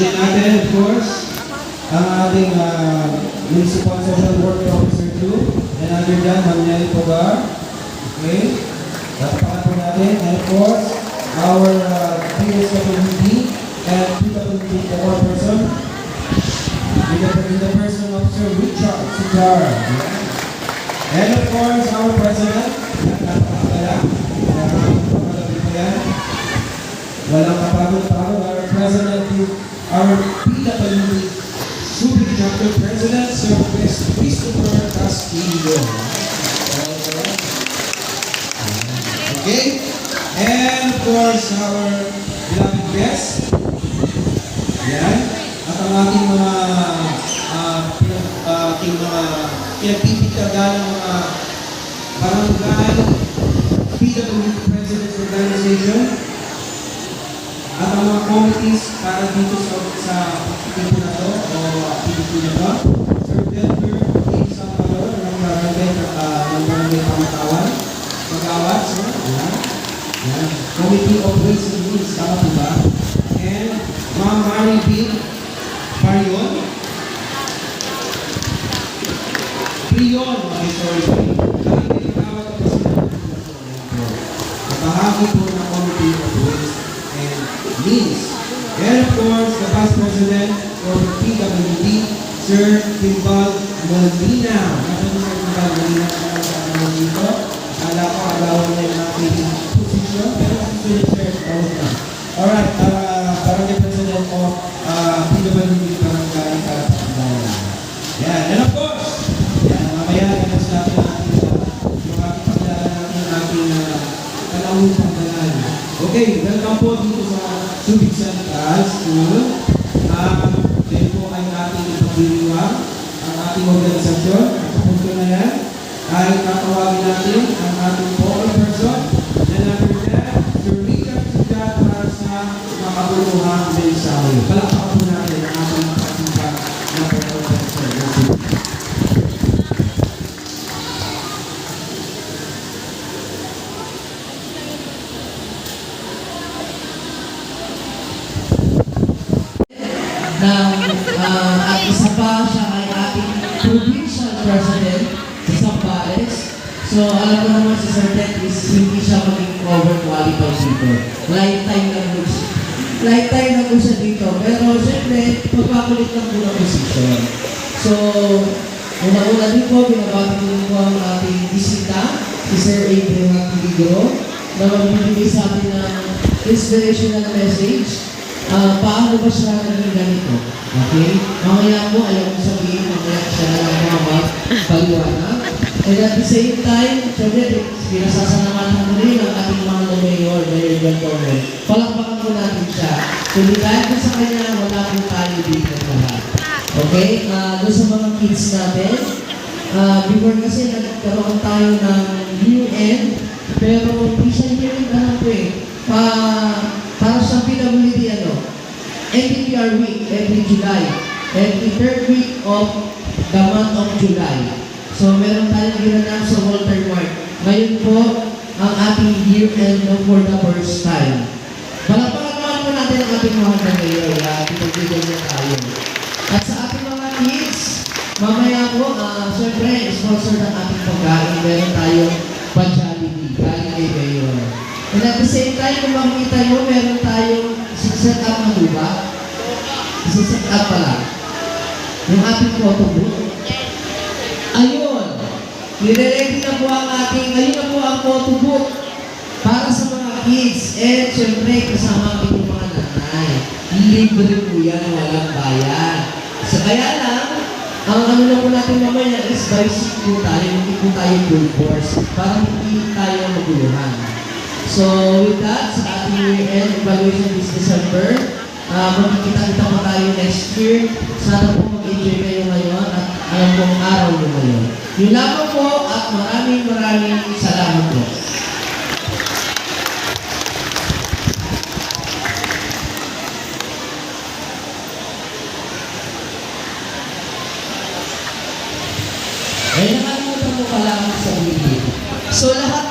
Then natin, of course, ang ating Municipal Social Work Officer 2. And under dyan, Manuel Pogar. Okay? Tapakan po natin. And of course, our PSWD and PWD core person. With the person officer, Richard Sigar. And of course, our president. Napakakala. Walang kapagod-pagod. Our president is our PWD Subic Chapter President, Sir Christopher Castillo. Okay? And of course, our beloved guest. Yan. At ang ating mga pinagpipitagan ng mga barangay PWD President's Organization at ang mga committees para dito sa tipo na to o PDP na to. Sir Delmer A. Salvador ng Barangay Pamatawan. Magawat, sir. Yan. Committee of Ways and Means. Tama po ba? And Ma'am Mary B. Parion. Prion. Okay, sorry. Barangay Magawat at Bahagi po ng Committee of Ways and Means. And of course, the Vice President for PWD, Sir Timbal Molina. Nasaan Sir Timbal Molina sa dito? Akala ko agawan na yung aking posisyon, pero susunod Sir, tawag na. Alright, Barangay President of PWD Barangay Kalapakbayan. Yan, and of course, yan, mamaya inas natin yung ating pagdala natin ang ating kalawang pagdalan. Okay, welcome po dito sa Subic Central School. Dahil po ay ating ipagdiriwang ang ating organisasyon. At sa punto na yan, ay tatawagin natin ang ating focal person na number 10, Sir Richard Sigat para sa makabuluhang mensahe. Palakpakan po natin ang ating pasipan na focal person. At isa pa siya ay ating provincial president sa Zambales. So alam ko naman si Sir Ted is hindi siya maging overqualified dito. Lifetime na po siya dito. Pero siyempre, pagpakulit lang po ng position. So, una-una din po, binabati din po ang ating bisita, si Sir Adrian Piligro, na magbibigay sa atin ng inspirational message. Paano ba siya naging ganito? Okay? Mamaya po, ayaw ko sabihin, mamaya siya na lang mga paliwanag. And at the same time, syempre, pinasasanamahan mo rin ang ating mga mayor, Mayor John Torre. Palakpakan po natin siya. So, dahil po sa kanya, wala po tayo dito lahat. Okay? Doon sa mga kids natin, before kasi nagkaroon tayo ng UN, pero hindi siya yung alam po para sa PWD, NTPR week every July, every third week of the month of July. So, meron tayong ginanap sa Walter Mart. Ngayon po, ang ating year-end for the first time. Palakpakan po natin ang ating mahal na mayor. Pinag-bigyan niya tayo. At sa ating mga kids, mamaya po, siyempre, sponsor ng ating pagkain. Meron tayong pa-Jollibee, galing kay mayor. And at the same time, kung makikita nyo, meron tayong set up na diba? Set up pala. Yung ating photo booth. Ayun. Nire-ready na po ang ating, ayun na po ang photo booth para sa mga kids. And syempre, kasama ang inyong mga nanay. Libre po yan, walang bayan. So kaya lang, ang ano na po natin mamaya is by seat po tayo, hindi po tayo full force para hindi tayo maguluhan. So, with that, sa ating year-end evaluation this December, magkikita-kita pa tayo next year. Sana po mag-enjoy kayo ngayon at alam kong araw nyo ngayon. Yun lamang po at maraming salamat po. Ay, nakalimutan mo pala ako sa video. So, lahat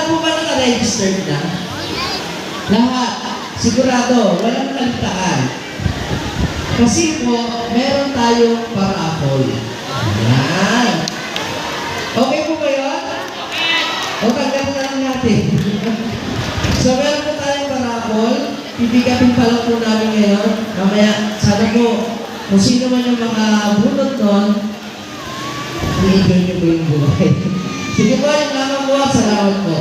po ba naka-registered na? Lahat. Sigurado. Walang kaligtaan. Kasi po, meron tayong paraffol. Ayan. Okay po ba yun? O tanggalin na lang natin. So meron po tayong paraffol. Pipigatin pa lang po namin ngayon. Mamaya, sana po, kung sino man yung makabunot nun, i-enjoy niyo po yung buhay. Sige po, yung lamang po. Salamat po.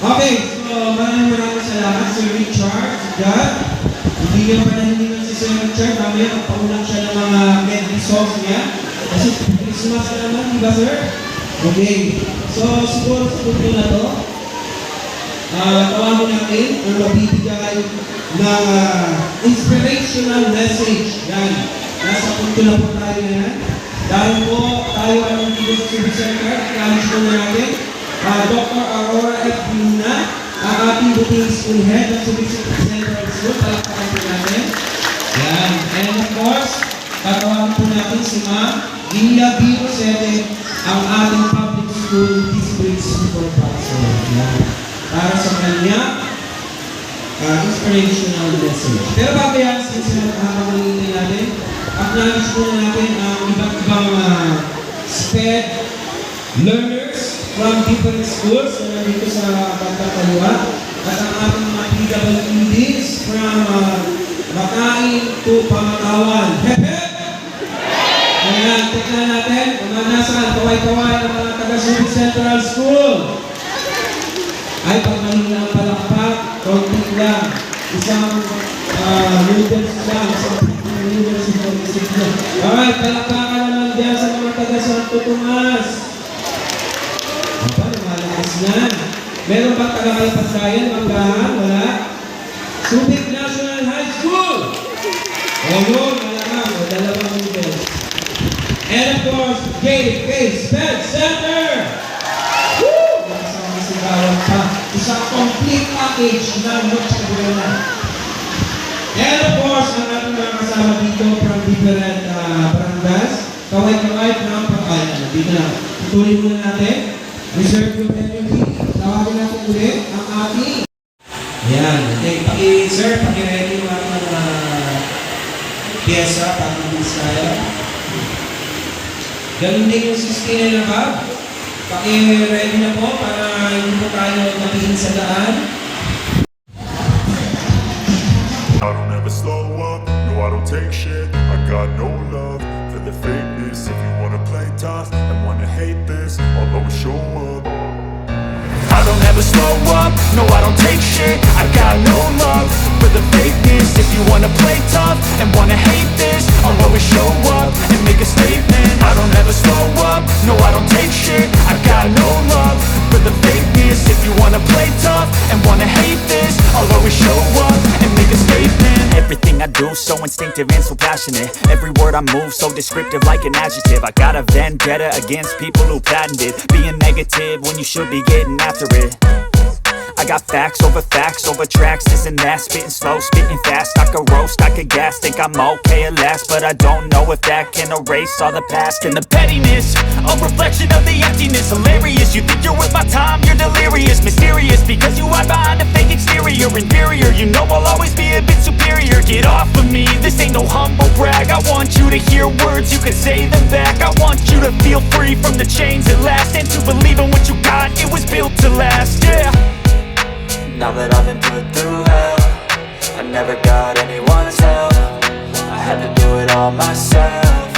Okay, so maraming salamat Sir Richard, God. Hindi ka pa nahiningan si Sir Richard, mamaya magpakulang siya ng mga candy songs niya. Kasi Christmas na naman, di ba sir? Okay, so siguro sa punto na to, tawagin natin ang mabibigay ng inspirational message. Yan, nasa punto na po tayo yan. Dahil po tayo ang dito sa Civic Center, i-alis po na natin. Dr. Aurora F. Luna, ang ating buting school head ng Civic Central School. Palakpakan po natin. Yan. And of course, tatawagan po natin si Ma'am Gila B. Rosete, ang ating public school district supervisor. Yan. Para sa kanya, inspirational message. Pero bago yan, since nakakamalintin natin, acknowledge po natin ang iba't ibang SPED learners from different schools na nandito sa bandang kaliwa at ang ating mga PWDs from Makain to Pamatawan. Hep hep! Ayan, tignan natin kung nasaan kaway-kaway ng mga taga-Civic Central School. Ay, pag maling lang palakpak, konti lang. Isang noodles lang, isang noodles lang. Alright, palakpakan naman dyan sa mga taga-Santo Tomas. Aba, lumalakas na. Meron bang taga-Kalapatayan, Manggahan? Wala. Subic National High School! O yun, malakas. O dalawang noodles. And of course, KK Sped Center! Woo! Nakasama si Bawang pa. Isang complete package ng Noche Buena. And of course, ang ating mga kasama dito from different barangays. Kaway-kaway ng pagkain. Dito na. Tutuloy muna natin. Reserve yung energy. Tawagin natin ulit ang ating. Ayan. Okay. Sir, paki-ready yung ating pyesa para mabilis tayo. Ganun din yung 16 na bag. Paki-ready na po para hindi po tayo mabihin sa daan. I don't ever slow up, no I don't take shit. I got no love for the fakeness. If you wanna play tough and wanna hate this, I'll always show up. I don't ever slow up, no I don't take shit. I got no love for the fakeness. If you wanna play tough and wanna hate this, I'll always show up and make a statement. I don't ever slow up, no I don't take shit. I got no love for the fakeness. If you wanna play tough and wanna hate this, I'll always show up and make a statement. Everything I do so instinctive and so passionate. Every word I move so descriptive like an adjective. I got a vendetta against people who patented being negative when you should be getting after it. I got facts over tracks, this and that. Spitting slow, spitting fast. I could roast, I could gas. Think I'm okay at last, but I don't know if that can erase all the past. And the pettiness, a reflection of the emptiness. Hilarious, you think you're worth my time, you're delirious. Mysterious, because you hide behind a fake exterior. Inferior, you know I'll always be a bit superior. Get off of me, this ain't no humble brag. I want you to hear words, you can say them back. I want you to feel free from the chains at last, and to believe in what you got, it was built to last, yeah. Now that I've been put through hell, I never got anyone's help. I had to do it all myself.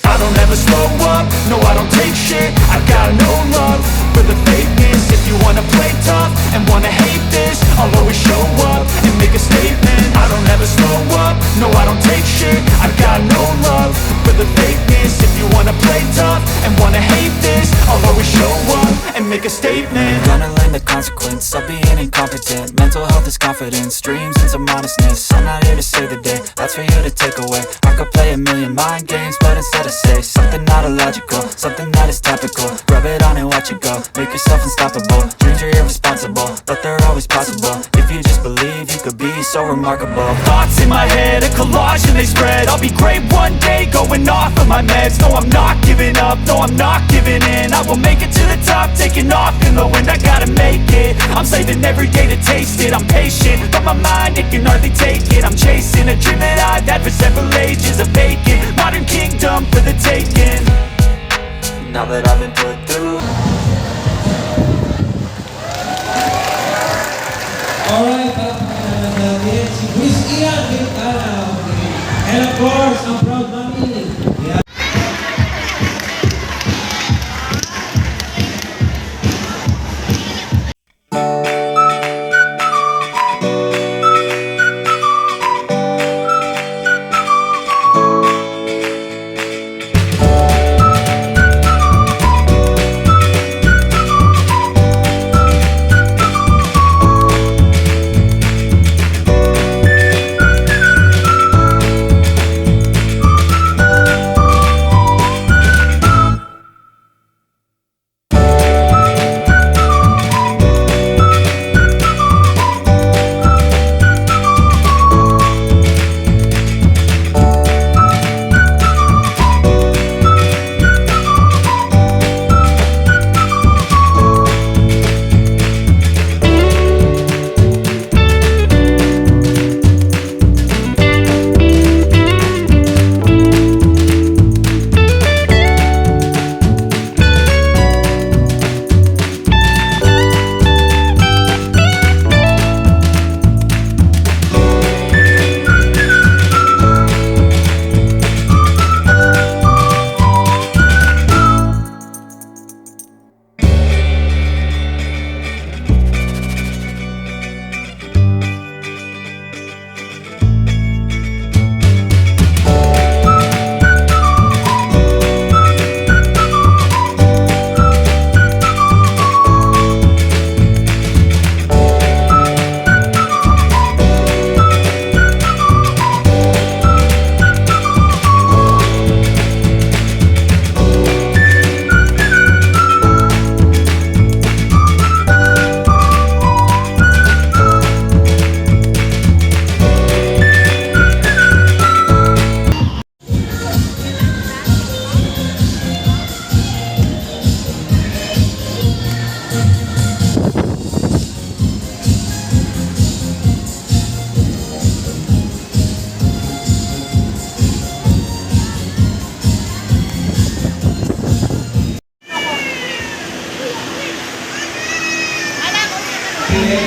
I don't ever slow up, no I don't take shit. I got no love for the fakeness. If you wanna play tough and wanna hate this, I'll always show up and make a statement. I don't ever slow up, no I don't take shit. I got no love for the fakeness. If you wanna play tough and wanna hate this, I'll always show up and make a statement. Gonna learn the consequence of being incompetent. Mental health is confidence, dreams and some honestness. I'm not here to save the day, that's for you to take away. I could play a million mind games, but instead I say something not illogical, something that is topical. Rub it on and watch it go, make yourself unstoppable. Dreams are irresponsible, but they're always possible. If you just believe, you could be so remarkable. Thoughts in my head, a collage and they spread. I'll be great one day, going off of my meds. No, I'm not giving up, no, I'm not giving in. I will make it to the top, taking off in the wind. I gotta make it, I'm saving every day to taste it. I'm patient, but my mind, it can hardly take it. I'm chasing a dream that I've had for several ages. A vacant, modern kingdom for the taking. Now that I've been put through. Alright, palakpakan natin si Luis Ian Quintana. Okay. And of course, ang proud mommy. Yeah.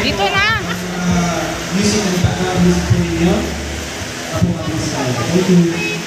Dito na. Music and background music po ninyo. Ako ating style. Thank you.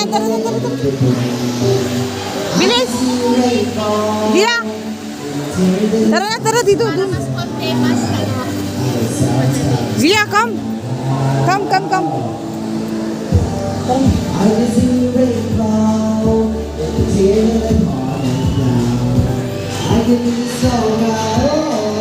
na, tara na, tara na. Bilis! Dia! Tara na, tara dito. Dun. Via, come. Come. I can see the rainbow, it's here in the morning now. I can be so proud.